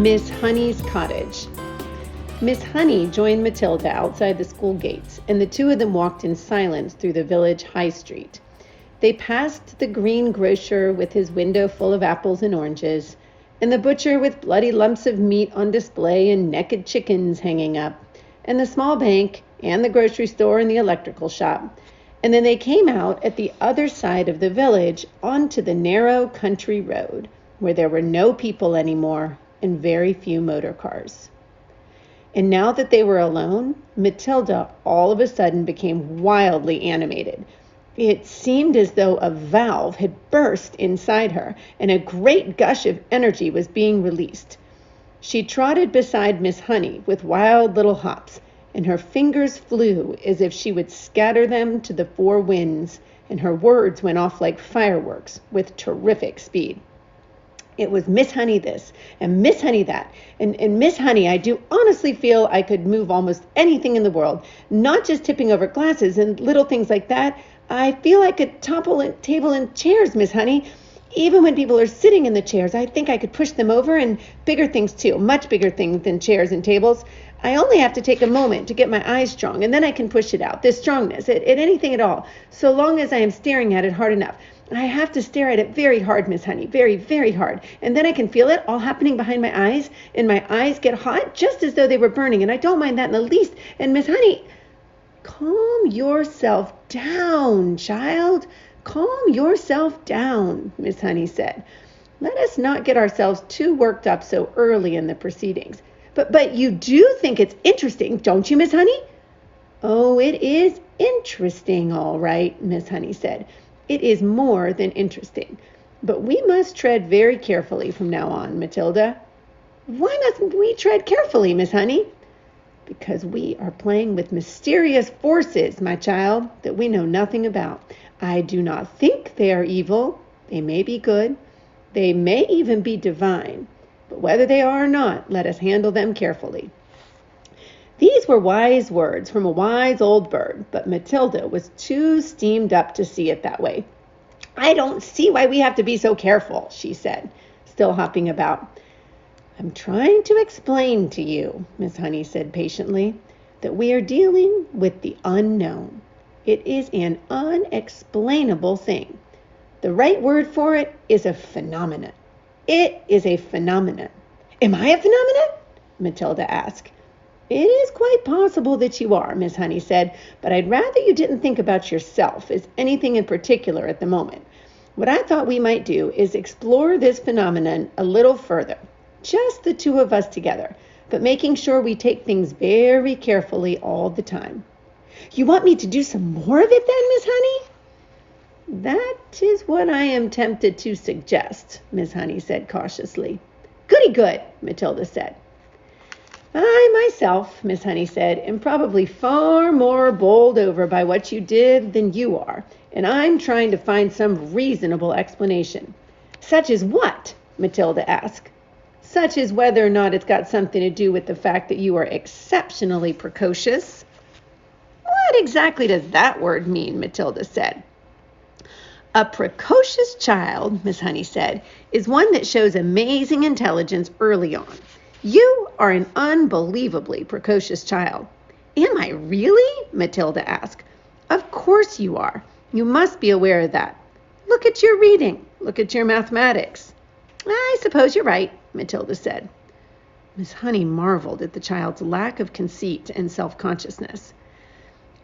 Miss Honey's cottage. Miss Honey joined Matilda outside the school gates, and the two of them walked in silence through the village high street. They passed the green grocer with his window full of apples and oranges, and the butcher with bloody lumps of meat on display and naked chickens hanging up, and the small bank, and the grocery store and the electrical shop. And then they came out at the other side of the village onto the narrow country road, where there were no people anymore and very few motor cars. And now that they were alone, Matilda all of a sudden became wildly animated. It seemed as though a valve had burst inside her, and a great gush of energy was being released. She trotted beside Miss Honey with wild little hops, and her fingers flew as if she would scatter them to the four winds, and her words went off like fireworks with terrific speed. It was Miss Honey this, and Miss Honey that, and Miss Honey, I do honestly feel I could move almost anything in the world, not just tipping over glasses and little things like that. I feel I could topple a table and chairs, Miss Honey. Even when people are sitting in the chairs, I think I could push them over, and bigger things too, much bigger things than chairs and tables. I only have to take a moment to get my eyes strong, and then I can push it out, this strongness, at anything at all, so long as I am staring at it hard enough. I have to stare at it very hard, Miss Honey, very, very hard. And then I can feel it all happening behind my eyes, and my eyes get hot just as though they were burning, and I don't mind that in the least. And Miss Honey, calm yourself down, child. Calm yourself down, Miss Honey said. Let us not get ourselves too worked up so early in the proceedings. But you do think it's interesting, don't you, Miss Honey? Oh, it is interesting, all right, Miss Honey said. It is more than interesting. But we must tread very carefully from now on, Matilda. Why mustn't we tread carefully, Miss Honey? Because we are playing with mysterious forces, my child, that we know nothing about. I do not think they are evil. They may be good. They may even be divine. But whether they are or not, let us handle them carefully. These were wise words from a wise old bird, but Matilda was too steamed up to see it that way. I don't see why we have to be so careful, she said, still hopping about. I'm trying to explain to you, Miss Honey said patiently, that we are dealing with the unknown. It is an unexplainable thing. The right word for it is a phenomenon. It is a phenomenon. Am I a phenomenon? Matilda asked. It is quite possible that you are, Miss Honey said, but I'd rather you didn't think about yourself as anything in particular at the moment. What I thought we might do is explore this phenomenon a little further, just the two of us together, but making sure we take things very carefully all the time. You want me to do some more of it then, Miss Honey? That is what I am tempted to suggest, Miss Honey said cautiously. Goody good, Matilda said. I myself, Miss Honey said, am probably far more bowled over by what you did than you are, and I'm trying to find some reasonable explanation. Such as what? Matilda asked. Such as whether or not it's got something to do with the fact that you are exceptionally precocious. What exactly does that word mean? Matilda said. A precocious child, Miss Honey said, is one that shows amazing intelligence early on. You are an unbelievably precocious child. Am I really? Matilda asked. Of course you are. You must be aware of that. Look at your reading. Look at your mathematics. I suppose you're right, Matilda said. Miss Honey marveled at the child's lack of conceit and self-consciousness.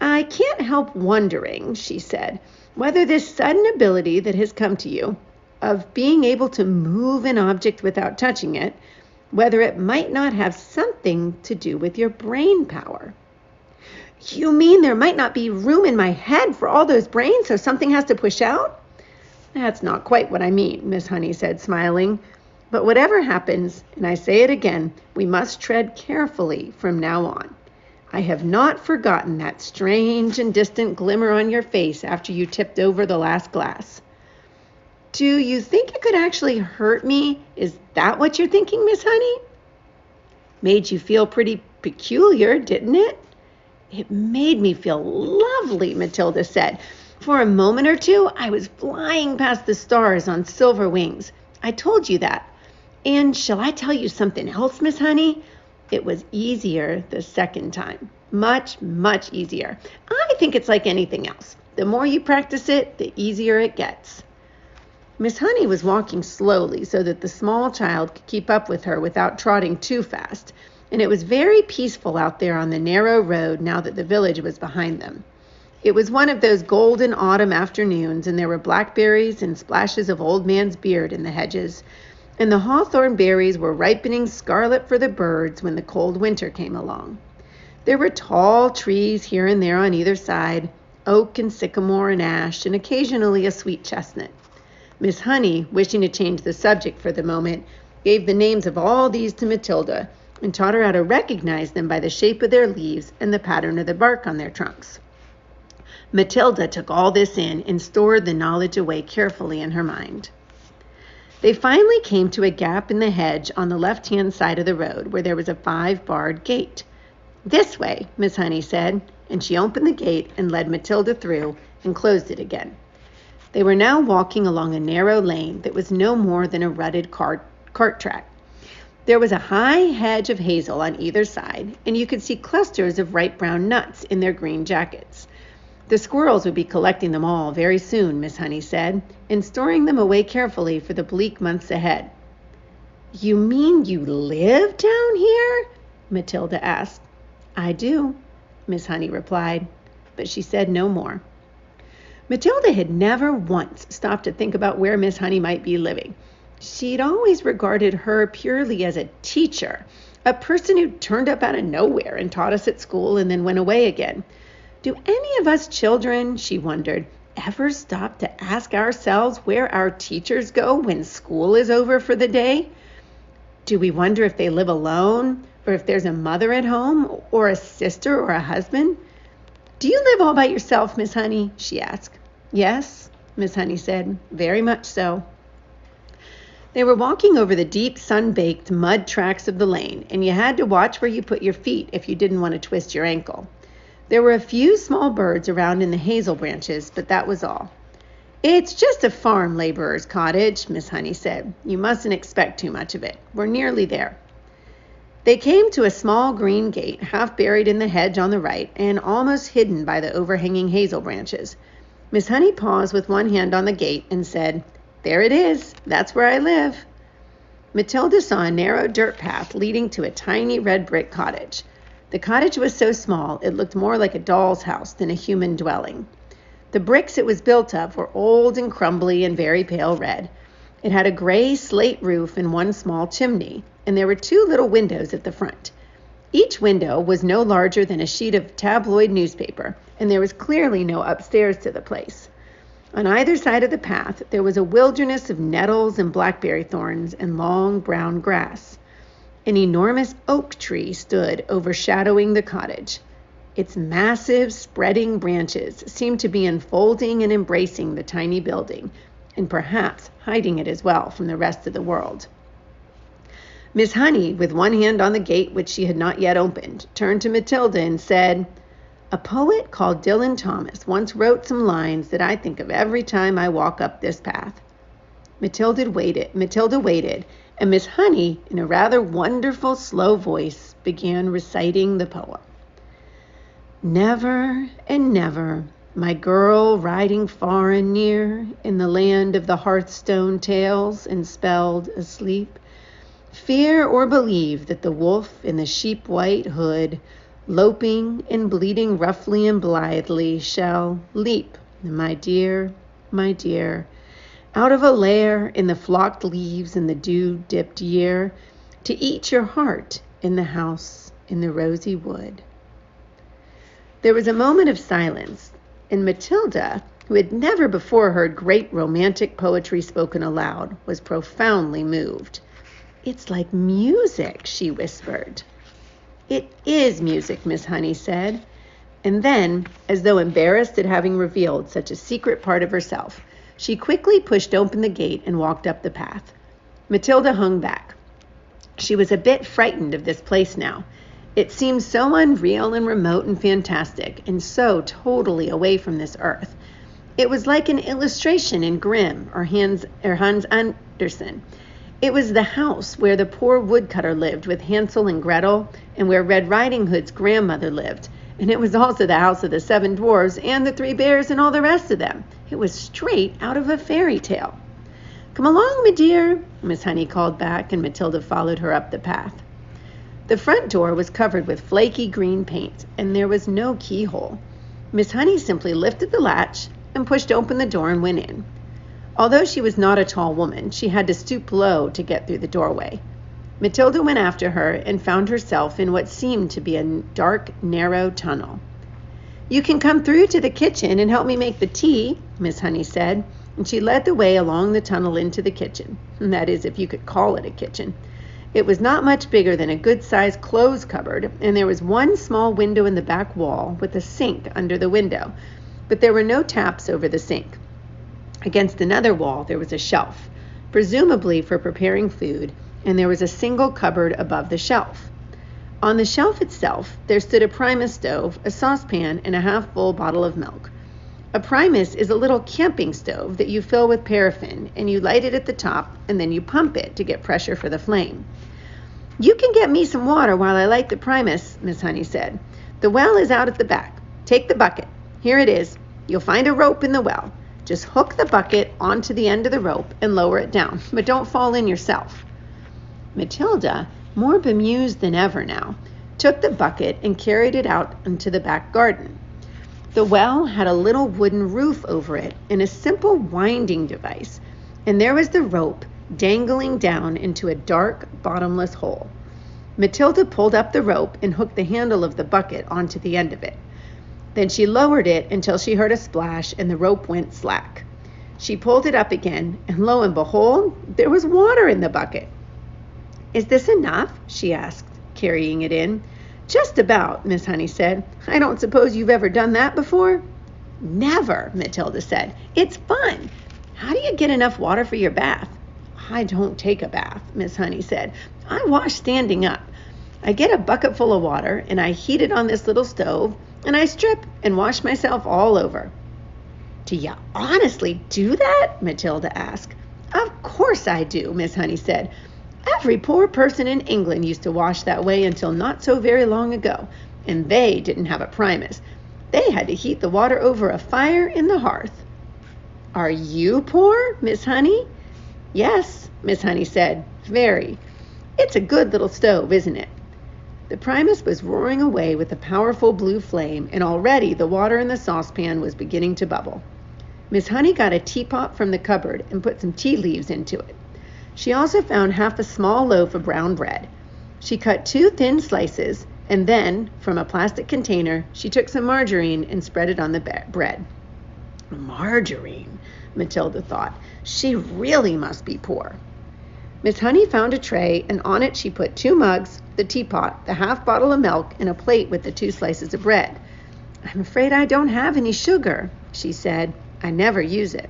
I can't help wondering, she said, whether this sudden ability that has come to you of being able to move an object without touching it, whether it might not have something to do with your brain power. You mean there might not be room in my head for all those brains, so something has to push out? That's not quite what I mean, Miss Honey said, smiling. But whatever happens, and I say it again, we must tread carefully from now on. I have not forgotten that strange and distant glimmer on your face after you tipped over the last glass. Do you think it could actually hurt me? Is that what you're thinking, Miss Honey? Made you feel pretty peculiar, didn't it? It made me feel lovely, Matilda said. For a moment or two, I was flying past the stars on silver wings. I told you that. And shall I tell you something else, Miss Honey? It was easier the second time. Much, much easier. I think it's like anything else. The more you practice it, the easier it gets. Miss Honey was walking slowly so that the small child could keep up with her without trotting too fast, and it was very peaceful out there on the narrow road now that the village was behind them. It was one of those golden autumn afternoons, and there were blackberries and splashes of old man's beard in the hedges, and the hawthorn berries were ripening scarlet for the birds when the cold winter came along. There were tall trees here and there on either side, oak and sycamore and ash, and occasionally a sweet chestnut. Miss Honey, wishing to change the subject for the moment, gave the names of all these to Matilda and taught her how to recognize them by the shape of their leaves and the pattern of the bark on their trunks. Matilda took all this in and stored the knowledge away carefully in her mind. They finally came to a gap in the hedge on the left-hand side of the road where there was a 5-barred gate. "This way," Miss Honey said, and she opened the gate and led Matilda through and closed it again. They were now walking along a narrow lane that was no more than a rutted cart track. There was a high hedge of hazel on either side, and you could see clusters of ripe brown nuts in their green jackets. The squirrels would be collecting them all very soon, Miss Honey said, and storing them away carefully for the bleak months ahead. "You mean you live down here?" Matilda asked. "I do," Miss Honey replied, but she said no more. Matilda had never once stopped to think about where Miss Honey might be living. She'd always regarded her purely as a teacher, a person who turned up out of nowhere and taught us at school and then went away again. Do any of us children, she wondered, ever stop to ask ourselves where our teachers go when school is over for the day? Do we wonder if they live alone, or if there's a mother at home, or a sister or a husband? "Do you live all by yourself, Miss Honey?" she asked. "Yes," Miss Honey said, "very much so." They were walking over the deep, sun-baked mud tracks of the lane, and you had to watch where you put your feet if you didn't want to twist your ankle. There were a few small birds around in the hazel branches, but that was all. "It's just a farm laborer's cottage," Miss Honey said. "You mustn't expect too much of it. We're nearly there." They came to a small green gate, half buried in the hedge on the right and almost hidden by the overhanging hazel branches. Miss Honey paused with one hand on the gate and said, "There it is. That's where I live." Matilda saw a narrow dirt path leading to a tiny red brick cottage. The cottage was so small it looked more like a doll's house than a human dwelling. The bricks it was built of were old and crumbly and very pale red. It had a gray slate roof and one small chimney, and there were 2 little windows at the front. Each window was no larger than a sheet of tabloid newspaper, and there was clearly no upstairs to the place. On either side of the path, there was a wilderness of nettles and blackberry thorns and long brown grass. An enormous oak tree stood overshadowing the cottage. Its massive, spreading branches seemed to be enfolding and embracing the tiny building, and perhaps hiding it as well from the rest of the world. Miss Honey, with one hand on the gate which she had not yet opened, turned to Matilda and said, "A poet called Dylan Thomas once wrote some lines that I think of every time I walk up this path." Matilda waited, and Miss Honey, in a rather wonderful, slow voice, began reciting the poem. "Never and never, my girl riding far and near, in the land of the hearthstone tales and spelled asleep, fear or believe that the wolf in the sheep-white hood, loping and bleating roughly and blithely, shall leap, my dear, out of a lair in the flocked leaves in the dew-dipped year, to eat your heart in the house in the rosy wood." There was a moment of silence, and Matilda, who had never before heard great romantic poetry spoken aloud, was profoundly moved. "It's like music," she whispered. "It is music," Miss Honey said. And then, as though embarrassed at having revealed such a secret part of herself, she quickly pushed open the gate and walked up the path. Matilda hung back. She was a bit frightened of this place now. It seemed so unreal and remote and fantastic, and so totally away from this earth. It was like an illustration in Grimm or Hans Andersen. It was the house where the poor woodcutter lived with Hansel and Gretel, and where Red Riding Hood's grandmother lived. And it was also the house of the 7 dwarfs and the 3 bears and all the rest of them. It was straight out of a fairy tale. "Come along, my dear," Miss Honey called back, and Matilda followed her up the path. The front door was covered with flaky green paint, and there was no keyhole. Miss Honey simply lifted the latch and pushed open the door and went in. Although she was not a tall woman, she had to stoop low to get through the doorway. Matilda went after her and found herself in what seemed to be a dark, narrow tunnel. "You can come through to the kitchen and help me make the tea," Miss Honey said, and she led the way along the tunnel into the kitchen. That is, if you could call it a kitchen. It was not much bigger than a good-sized clothes cupboard, and there was one small window in the back wall with a sink under the window, but there were no taps over the sink. Against another wall there was a shelf, presumably for preparing food, and there was a single cupboard above the shelf. On the shelf itself there stood a Primus stove, a saucepan, and a half-full bottle of milk. A Primus is a little camping stove that you fill with paraffin, and you light it at the top, and then you pump it to get pressure for the flame. "You can get me some water while I light the Primus," Miss Honey said. "The well is out at the back. Take the bucket. Here it is. You'll find a rope in the well. Just hook the bucket onto the end of the rope and lower it down, but don't fall in yourself." Matilda, more bemused than ever now, took the bucket and carried it out into the back garden. The well had a little wooden roof over it and a simple winding device, and there was the rope dangling down into a dark, bottomless hole. Matilda pulled up the rope and hooked the handle of the bucket onto the end of it. Then she lowered it until she heard a splash and the rope went slack. She pulled it up again, and lo and behold, there was water in the bucket. "Is this enough?" she asked, carrying it in. "Just about," Miss Honey said. "I don't suppose you've ever done that before?" "Never," Matilda said. "It's fun. How do you get enough water for your bath?" "I don't take a bath," Miss Honey said. "I wash standing up. I get a bucket full of water, and I heat it on this little stove, and I strip and wash myself all over." "Do you honestly do that?" Matilda asked. "Of course I do," Miss Honey said. "Every poor person in England used to wash that way until not so very long ago, and they didn't have a Primus. They had to heat the water over a fire in the hearth." "Are you poor, Miss Honey?" "Yes," Miss Honey said, "very. It's a good little stove, isn't it?" The Primus was roaring away with a powerful blue flame, and already the water in the saucepan was beginning to bubble. Miss Honey got a teapot from the cupboard and put some tea leaves into it. She also found half a small loaf of brown bread. She cut 2 thin slices, and then, from a plastic container, she took some margarine and spread it on the bread. Margarine, Matilda thought. She really must be poor. Miss Honey found a tray, and on it she put 2 mugs, the teapot, the half bottle of milk, and a plate with the 2 slices of bread. "I'm afraid I don't have any sugar," she said. "I never use it."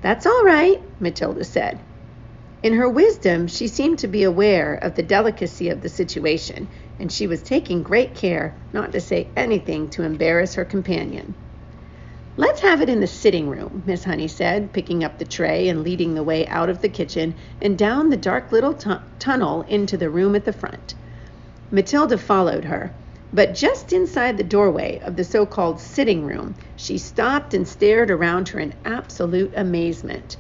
"That's all right," Matilda said. In her wisdom, she seemed to be aware of the delicacy of the situation, and she was taking great care not to say anything to embarrass her companion. "Let's have it in the sitting room," Miss Honey said, picking up the tray and leading the way out of the kitchen and down the dark little tunnel into the room at the front. Matilda followed her, but just inside the doorway of the so-called sitting room, she stopped and stared around her in absolute amazement.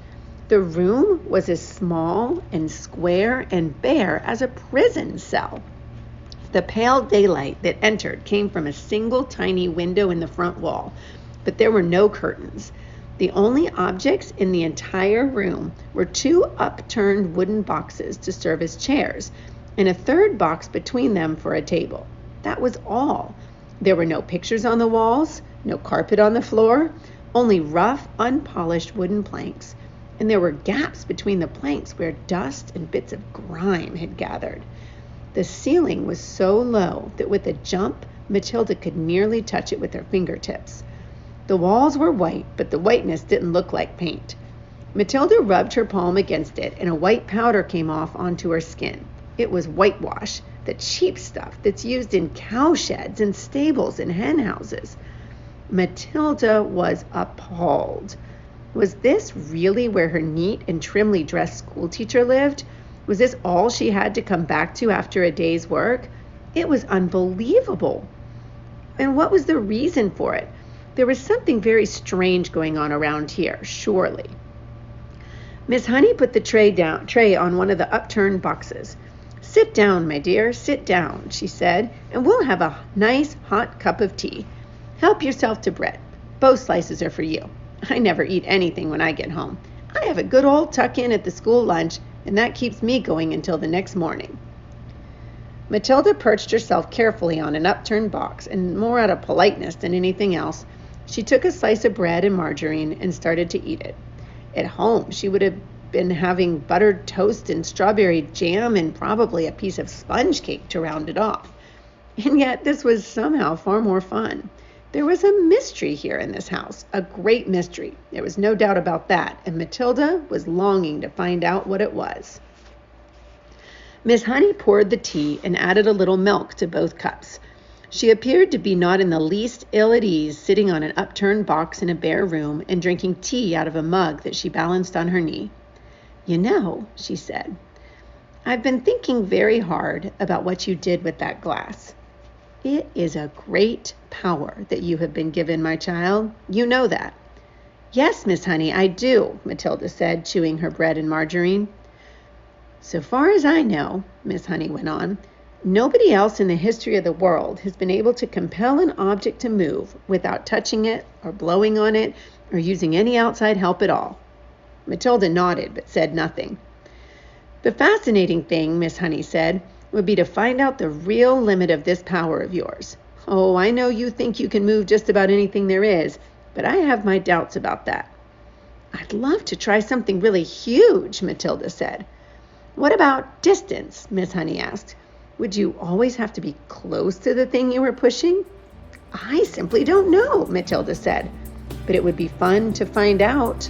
The room was as small and square and bare as a prison cell. The pale daylight that entered came from a single tiny window in the front wall, but there were no curtains. The only objects in the entire room were 2 upturned wooden boxes to serve as chairs, and a 3rd box between them for a table. That was all. There were no pictures on the walls, no carpet on the floor, only rough, unpolished wooden planks, and there were gaps between the planks where dust and bits of grime had gathered. The ceiling was so low that with a jump, Matilda could nearly touch it with her fingertips. The walls were white, but the whiteness didn't look like paint. Matilda rubbed her palm against it, and a white powder came off onto her skin. It was whitewash, the cheap stuff that's used in cowsheds and stables and hen houses. Matilda was appalled. Was this really where her neat and trimly dressed schoolteacher lived? Was this all she had to come back to after a day's work? It was unbelievable. And what was the reason for it? There was something very strange going on around here, surely. Miss Honey put the tray on one of the upturned boxes. "Sit down, my dear, sit down," she said, "and we'll have a nice hot cup of tea. Help yourself to bread. Both slices are for you. I never eat anything when I get home. I have a good old tuck-in at the school lunch, and that keeps me going until the next morning." Matilda perched herself carefully on an upturned box, and more out of politeness than anything else, she took a slice of bread and margarine and started to eat it. At home, she would have been having buttered toast and strawberry jam and probably a piece of sponge cake to round it off. And yet this was somehow far more fun. There was a mystery here in this house, a great mystery. There was no doubt about that, and Matilda was longing to find out what it was. Miss Honey poured the tea and added a little milk to both cups. She appeared to be not in the least ill at ease, sitting on an upturned box in a bare room and drinking tea out of a mug that she balanced on her knee. "You know," she said, "I've been thinking very hard about what you did with that glass. It is a great power that you have been given, my child. You know that." "Yes, Miss Honey, I do," Matilda said, chewing her bread and margarine. "So far as I know," Miss Honey went on, "nobody else in the history of the world has been able to compel an object to move without touching it or blowing on it or using any outside help at all." Matilda nodded but said nothing. "The fascinating thing," Miss Honey said, "would be to find out the real limit of this power of yours. Oh, I know you think you can move just about anything there is, but I have my doubts about that." "I'd love to try something really huge," Matilda said. "What about distance?" Miss Honey asked. "Would you always have to be close to the thing you were pushing?" "I simply don't know," Matilda said. "But it would be fun to find out."